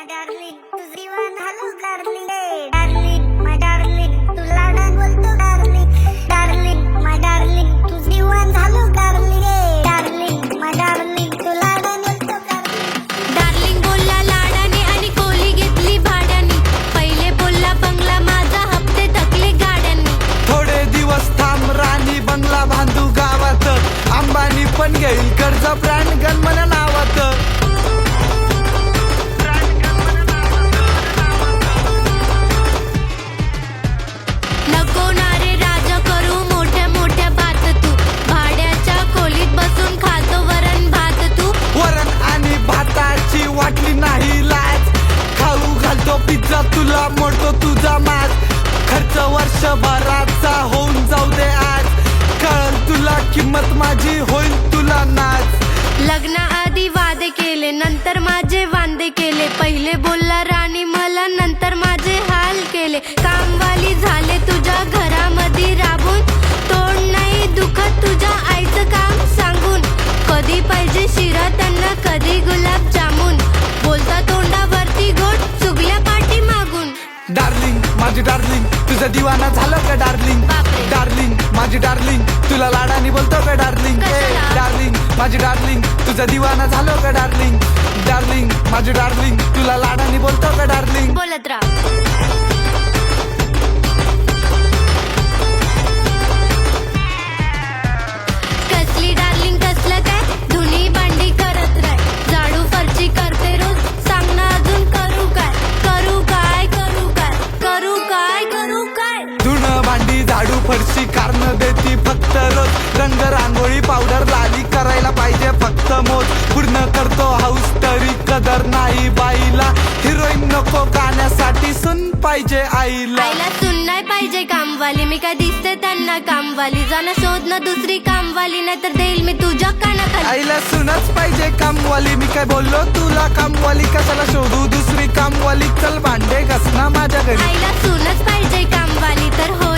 my darling, तुझी one hello darling, darling, my darling, तुला डान बोलतो darling, darling, my darling, तुझी one hello darling, darling, my darling, तुला डान बोलतो darling. डार्लिंग बोलला लाडाने आणि कोली घेतली भाड्याने. पहिले बोलला बंगला माझा हप्ते थकले गाड्यांनी. थोडे दिवस थांब राणी बंगला बांधू गावात. अंबानी पण घेईल कर्ज ब्रँड गणमन नावात. नको ना रे राजा करू मोठ्या मोठ्या बात. तू भाड्याच्या खोलीत बसून खातो वरण भात. तू वरण आणि भाताची वाटली नाही लाज. खाऊ घालतो पिझ्झा तुला मोडतो तुझा माज. खर्च वर्षभराचा होऊन जाऊ दे आज. कळल तुला किंमत माझी होईल तुला नाच. लग्नाआधी वादे केले नंतर माझे वांदे केले. पहिले बोलला राणी मला नंतर माझे हाल केले. कामवाली झाले तुझ्या घरामध्ये राबून. तोंड नाही दुखत तुझ्या आईचं काम सांगून. कधी पाहिजे शिरा त्यांना कधी गुलाब जामून. बोलता तोंडावरती गोड चुगल्या पाठी मागून. डार्लिंग माझी डार्लिंग तुझं दिवाना झालं का डार्लिंग. बापरे. डार्लिंग माझी डार्लिंग तुला लाडानी बोलतो का डार्लिंग. कशाला? डार्लिंग माझी डार्लिंग तुझं दिवाना झालं का डार्लिंग. डार्लिंग माझी डार्लिंग तुला लाडानी बोलतो का डार्लिंग. बोलत राहा. कसली डार्लिंग कसलं काय धुनी भांडी करत राय. झाडू फरची करते रोज सांग ना अजून करू काय. करू काय करू काय करू काय करू काय. धुणं भांडी झाडू फरशी कारण देती फक्त रोज. रंग रांगोळी पावडर लाली करायला पाहिजे फक्त मोज. पूर्ण करतो हाऊस तरी कदर नाही बाईला. हिरोईन नको गाण्यासाठी सुन पाहिजे आईला. आईला सुन नाही पाहिजे कामवाली. मी काय दिसते त्यांना कामवाली. जाणं शोध ना दुसरी कामवाली नाही तर देईल मी तुझ्या कानाखाली. आईला सुनच पाहिजे कामवाली. मी काय बोललो तुला कामवाली कशाला शोधू दुसरी कामवाली. चल भांडे घासना माझ्या घरी. आईला सूनच पाहिजे कामवाली तर हो